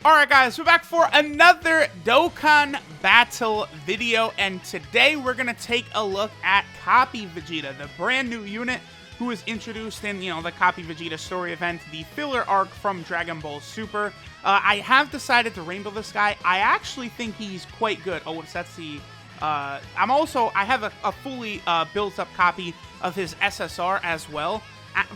Alright guys, we're back for another Dokkan battle video, and today we're going to take a look at Copy Vegeta, the brand new unit who was introduced in, the Copy Vegeta story event, the filler arc from Dragon Ball Super. I have decided to rainbow this guy. I actually think he's quite good. Oh, that's the... I have a fully built up copy of his SSR as well.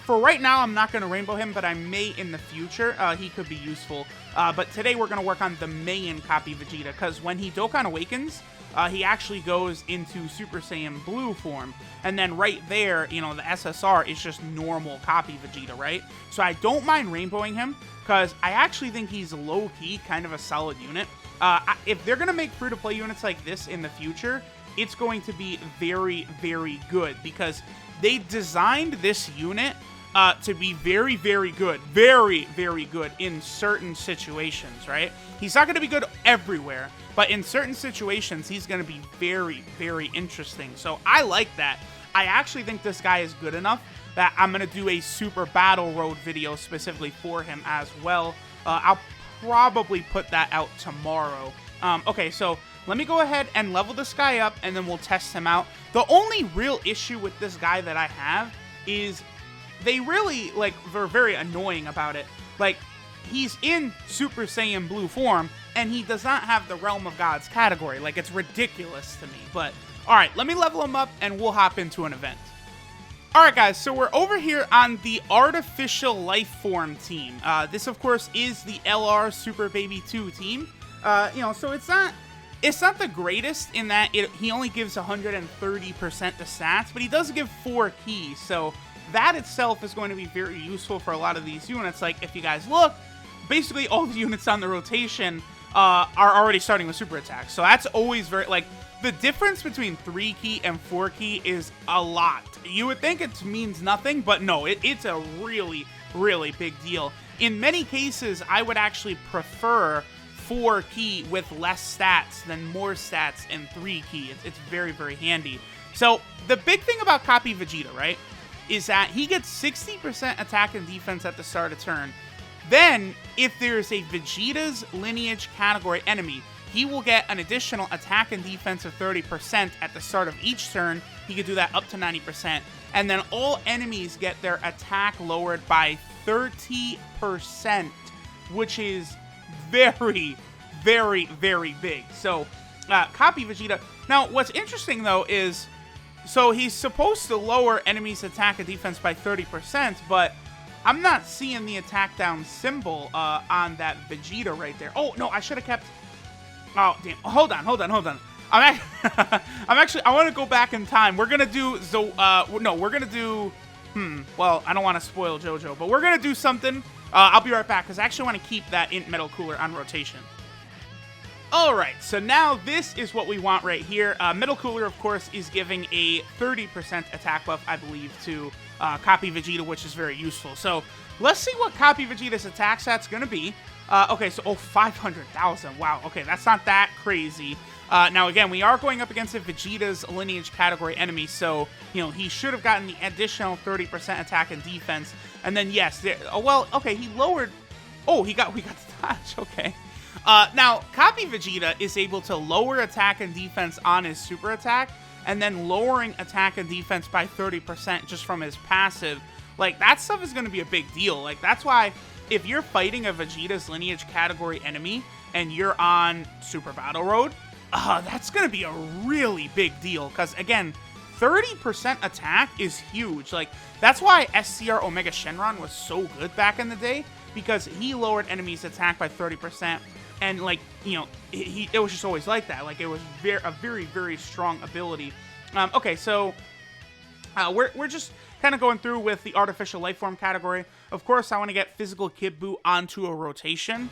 For right now, I'm not going to rainbow him, but I may in the future. He could be useful. But today we're going to work on the main Copy Vegeta, because when he Dokkan Awakens, he actually goes into Super Saiyan Blue form. And then right there, the SSR is just normal Copy Vegeta, right? So I don't mind rainbowing him, because I actually think he's low-key kind of a solid unit. If they're going to make free-to-play units like this in the future, it's going to be very, very good, because they designed this unit to be very, very good. Very, very good in certain situations, right? He's not going to be good everywhere, but in certain situations, he's going to be very, very interesting. So I like that. I actually think this guy is good enough that I'm going to do a Super Battle Road video specifically for him as well. I'll probably put that out tomorrow. Okay, so let me go ahead and level this guy up, and then we'll test him out. The only real issue with this guy that I have is they really, they're very annoying about it. He's in Super Saiyan Blue form, and he does not have the Realm of Gods category. It's ridiculous to me. But, alright, let me level him up, and we'll hop into an event. Alright guys, so we're over here on the Artificial Life Form team. This, of course, is the LR Super Baby 2 team. So it's not the greatest in that he only gives 130% the stats, but he does give 4 keys, so that itself is going to be very useful for a lot of these units. If you guys look, basically all the units on the rotation are already starting with super attacks, so that's always very, the difference between 3 key and 4 key is a lot. You would think it means nothing, but no, it's a really, really big deal. In many cases, I would actually prefer 4 key with less stats than more stats and 3 key. It's very, very handy. So the big thing about Copy Vegeta, right, is that he gets 60% attack and defense at the start of turn. Then, if there's a Vegeta's lineage category enemy, he will get an additional attack and defense of 30% at the start of each turn. He could do that up to 90%. And then all enemies get their attack lowered by 30%, which is very, very, very big. So, Copy Vegeta. Now, what's interesting, though, is... So, he's supposed to lower enemies' attack and defense by 30%, but I'm not seeing the attack down symbol on that Vegeta right there. Oh, no, I should have kept... Oh, damn. Hold on. I want to go back in time. We're going to do... we're going to do... Well, I don't want to spoil JoJo, but we're going to do something... I'll be right back, because I actually want to keep that Int Metal Cooler on rotation. Alright, so now this is what we want right here. Metal Cooler, of course, is giving a 30% attack buff, I believe, to Copy Vegeta, which is very useful. So, let's see what Copy Vegeta's attack stat's going to be. Okay, so, 500,000. Wow, okay, that's not that crazy. Now, again, we are going up against a Vegeta's lineage category enemy, so, he should have gotten the additional 30% attack and defense. And then, yes, okay, he lowered... Oh, we got the dodge, okay. Now, Copy Vegeta is able to lower attack and defense on his super attack, and then lowering attack and defense by 30% just from his passive. That stuff is going to be a big deal. That's why, if you're fighting a Vegeta's lineage category enemy, and you're on Super Battle Road, that's going to be a really big deal, because, again, 30% attack is huge. That's why SCR Omega Shenron was so good back in the day, because he lowered enemies' attack by 30%, and, it was just always like that. It was a very, very strong ability. Okay, so, we're just kind of going through with the Artificial Life Form category. Of course, I want to get Physical Kid Buu onto a rotation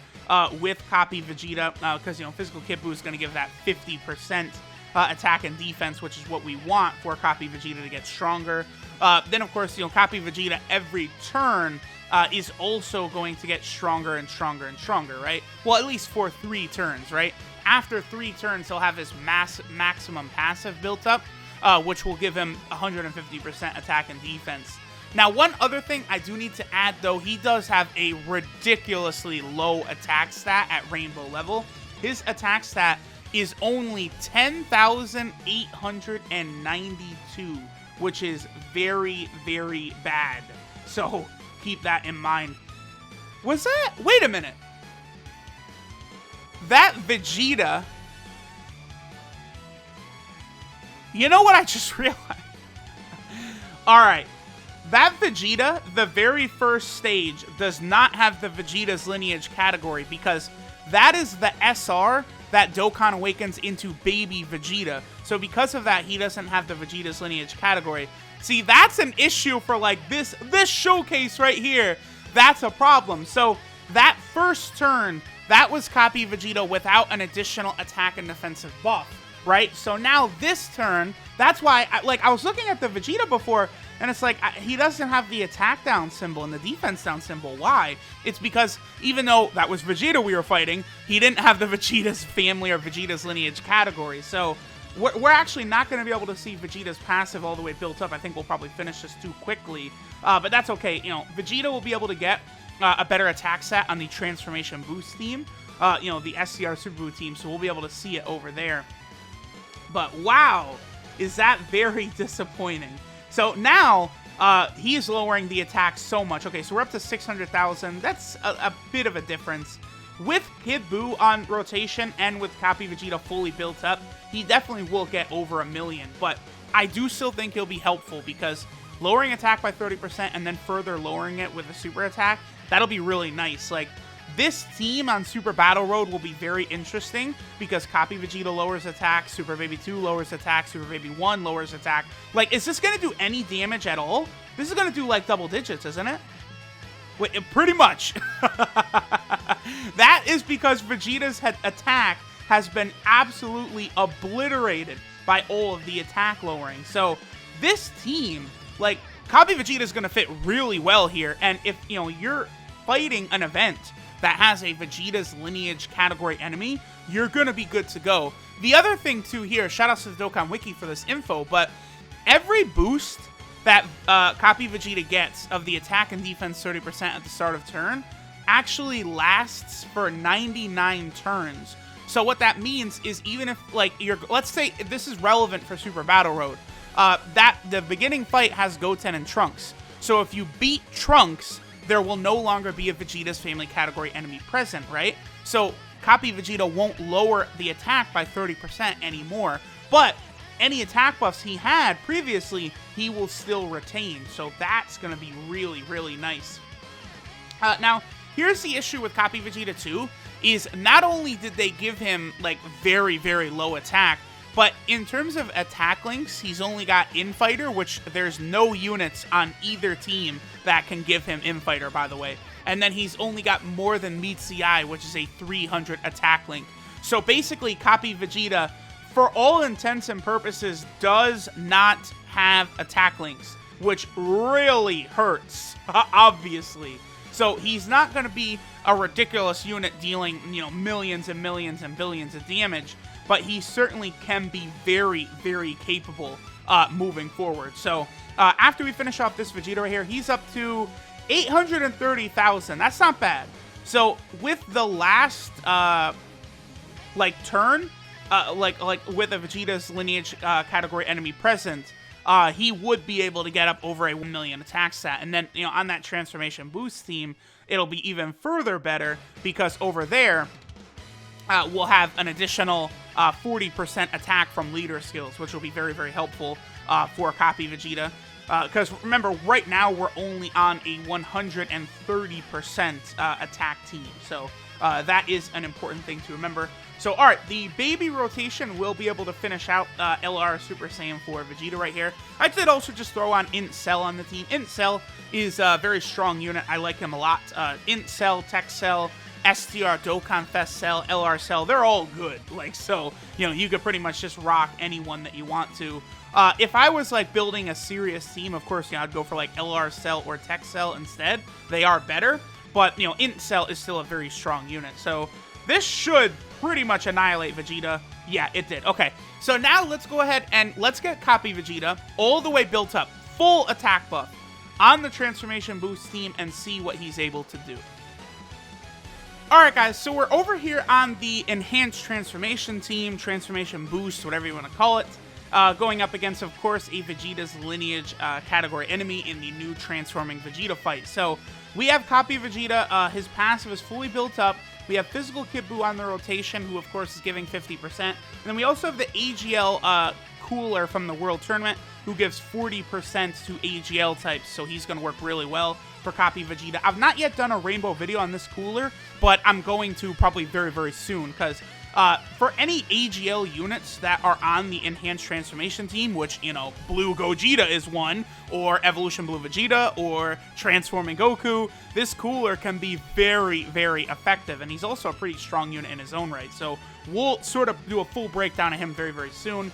with Copy Vegeta, because, Physical Kid Buu is going to give that 50% attack and defense, which is what we want for Copy Vegeta to get stronger. Then, of course, Copy Vegeta every turn is also going to get stronger and stronger and stronger, right? Well, at least for 3 turns, right? After 3 turns, he'll have his maximum passive built up, which will give him 150% attack and defense. Now, one other thing I do need to add, though, he does have a ridiculously low attack stat at rainbow level. His attack stat is only 10,892, which is very, very bad. So keep that in mind. Was that? Wait a minute. That Vegeta. You know what I just realized? Alright. That Vegeta, the very first stage, does not have the Vegeta's lineage category because that is the SR that Dokkan awakens into baby Vegeta. So because of that, he doesn't have the Vegeta's lineage category. See, that's an issue for like this showcase right here. That's a problem. So that first turn, that was Copy Vegeta without an additional attack and defensive buff, right? So now this turn, that's why I was looking at the Vegeta before, and it's like, he doesn't have the attack down symbol and the defense down symbol. Why? It's because even though that was Vegeta we were fighting, he didn't have the Vegeta's family or Vegeta's lineage category. So we're actually not going to be able to see Vegeta's passive all the way built up. I think we'll probably finish this too quickly. But that's okay. You know, Vegeta will be able to get a better attack set on the Transformation Boost team. You know, the SCR Super Boo team. So we'll be able to see it over there. But wow, is that very disappointing. So now, he is lowering the attack so much. Okay, so we're up to 600,000. That's a bit of a difference. With Kid Buu on rotation and with Copy Vegeta fully built up, he definitely will get over 1 million. But I do still think he'll be helpful because lowering attack by 30% and then further lowering it with a super attack, that'll be really nice. Like, this team on Super Battle Road will be very interesting because Copy Vegeta lowers attack, Super Baby 2 lowers attack, Super Baby 1 lowers attack. Like, is this going to do any damage at all? This is going to do, like, double digits, isn't it? Wait, pretty much. That is because Vegeta's attack has been absolutely obliterated by all of the attack lowering. So, this team, like, Copy Vegeta is going to fit really well here. And if, you know, you're fighting an event that has a Vegeta's lineage category enemy, you're going to be good to go. The other thing, too, here, shout-outs to the Dokkan Wiki for this info, but every boost that Copy Vegeta gets of the attack and defense 30% at the start of turn actually lasts for 99 turns. So what that means is even if, like, let's say this is relevant for Super Battle Road, that the beginning fight has Goten and Trunks. So if you beat Trunks, there will no longer be a Vegeta's family category enemy present, right? So Copy Vegeta won't lower the attack by 30% anymore, but any attack buffs he had previously, he will still retain. So that's going to be really, really nice. Now, here's the issue with Copy Vegeta 2, is not only did they give him, like, very, very low attack, but in terms of attack links, he's only got Infighter, which there's no units on either team that can give him Infighter, by the way. And then he's only got more than Meets the Eye, which is a 300 attack link. So basically, Copy Vegeta, for all intents and purposes, does not have attack links, which really hurts, obviously. So he's not going to be a ridiculous unit dealing, you know, millions and millions and billions of damage, but he certainly can be very, very capable moving forward. So after we finish off this Vegeta right here, he's up to 830,000. That's not bad. So with the last like turn, like with a Vegeta's lineage category enemy present, he would be able to get up over a 1 million attack stat. And then, you know, on that Transformation Boost team, it'll be even further better because over there, we'll have an additional 40% attack from leader skills, which will be very, very helpful for Copy Vegeta. Because remember, right now we're only on a 130% attack team. So that is an important thing to remember. So, alright, the baby rotation will be able to finish out LR Super Saiyan 4 Vegeta right here. I did also just throw on Int Cell on the team. Int Cell is a very strong unit. I like him a lot. Int Cell, Tech Cell, STR, Dokkan Fest Cell, LR Cell, they're all good. Like, so, you know, you could pretty much just rock anyone that you want to. If I was, like, building a serious team, of course, you know, I'd go for, like, LR Cell or Tech Cell instead. They are better, but, you know, Int Cell is still a very strong unit. So, this should pretty much annihilate Vegeta. Yeah, it did. Okay, so now let's go ahead and let's get Copy Vegeta all the way built up. Full attack buff. on the Transformation Boost team and see what he's able to do. Alright guys, so we're over here on the Enhanced Transformation team, Transformation Boost, whatever you want to call it, going up against, of course, a Vegeta's Lineage category enemy in the new Transforming Vegeta fight. So, we have Copy Vegeta, his passive is fully built up. We have Physical Kid Buu on the rotation, who of course is giving 50%. And then we also have the AGL Cooler from the World Tournament, who gives 40% to AGL types, so he's going to work really well for Copy Vegeta. I've not yet done a Rainbow video on this cooler, but I'm going to probably very, very soon, because for any AGL units that are on the Enhanced Transformation team, which, you know, Blue Gogeta is one, or Evolution Blue Vegeta, or Transforming Goku, this cooler can be very, very effective, and he's also a pretty strong unit in his own right, so we'll sort of do a full breakdown of him very, very soon.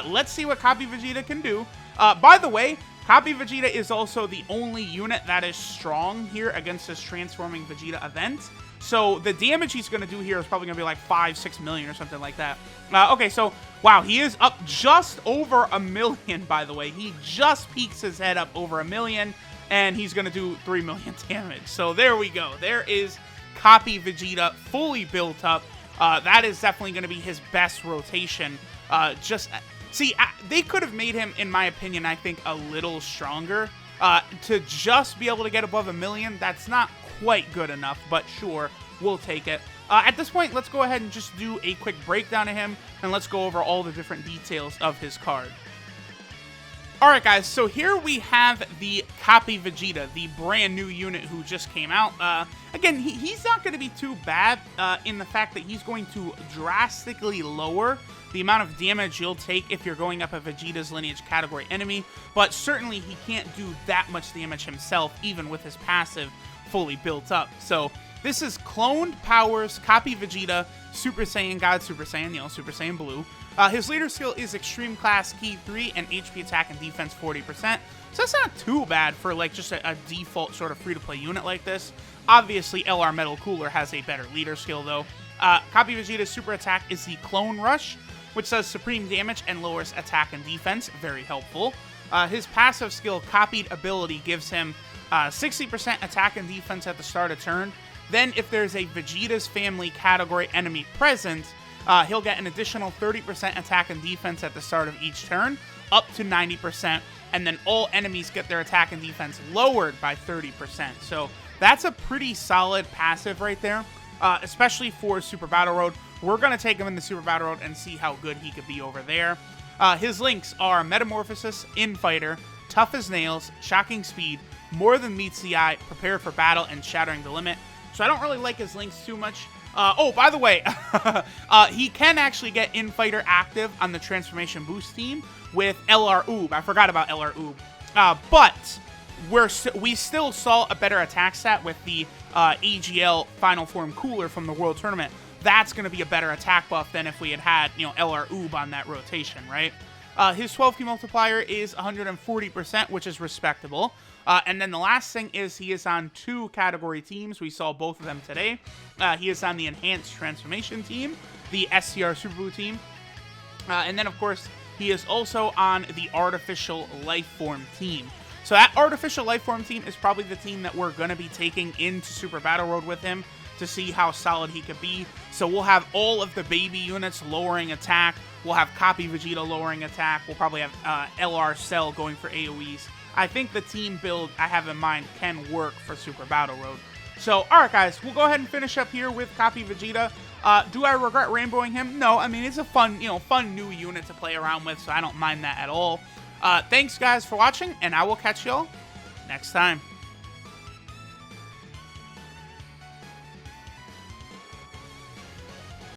Let's see what Copy Vegeta can do. By the way, Copy Vegeta is also the only unit that is strong here against this Transforming Vegeta event. So the damage he's going to do here is probably going to be like 5-6 million or something like that. Okay, so, wow, he is up just over 1 million, by the way. He just peeks his head up over 1 million, and he's going to do 3 million damage. So there we go. There is Copy Vegeta fully built up. That is definitely going to be his best rotation. See, they could have made him, in my opinion, I think, a little stronger. To just be able to get above 1 million, that's not quite good enough, but sure, we'll take it. At this point, let's go ahead and just do a quick breakdown of him, and let's go over all the different details of his card. Alright guys, so here we have the Copy Vegeta, the brand new unit who just came out. Again, he's not going to be too bad in the fact that he's going to drastically lower the amount of damage you'll take if you're going up a Vegeta's Lineage category enemy, but certainly he can't do that much damage himself, even with his passive fully built up. So this is Cloned Powers, Copy Vegeta, Super Saiyan God, Super Saiyan, you know, Super Saiyan Blue. His leader skill is Extreme Class Key 3 and HP attack and defense 40%. So that's not too bad for like just a default sort of free-to-play unit like this. Obviously, LR Metal Cooler has a better leader skill though. Copy Vegeta's super attack is the Clone Rush, which does supreme damage and lowers attack and defense. Very helpful. His passive skill, Copied Ability, gives him 60% attack and defense at the start of turn. Then, if there's a Vegeta's Family category enemy present, he'll get an additional 30% attack and defense at the start of each turn, up to 90%, and then all enemies get their attack and defense lowered by 30%. So that's a pretty solid passive right there, especially for Super Battle Road. We're going to take him in the Super Battle Road and see how good he could be over there. His links are Metamorphosis, Infighter, Tough as Nails, Shocking Speed, More Than Meets the Eye, Prepare for Battle, and Shattering the Limit. So I don't really like his links too much. Oh, by the way, he can actually get Infighter active on the Transformation Boost team with LR Oob. I forgot about LR Oob. But we still saw a better attack stat with the AGL Final Form Cooler from the World Tournament. That's going to be a better attack buff than if we had, you know, LR Oob on that rotation, right? His 12 key multiplier is 140%, which is respectable. And then the last thing is he is on 2 category teams. We saw both of them today. He is on the Enhanced Transformation team, the SCR Super Buu team. And then, of course, he is also on the Artificial Life Form team. So that Artificial Life Form team is probably the team that we're going to be taking into Super Battle Road with him to see how solid he could be. So we'll have all of the baby units lowering attack. We'll have Copy Vegeta lowering attack. We'll probably have LR Cell going for AoEs. I think the team build I have in mind can work for Super Battle Road. So, alright guys, we'll go ahead and finish up here with Copy Vegeta. Do I regret rainbowing him? No, I mean, it's a fun new unit to play around with, so I don't mind that at all. Thanks guys for watching, and I will catch y'all next time.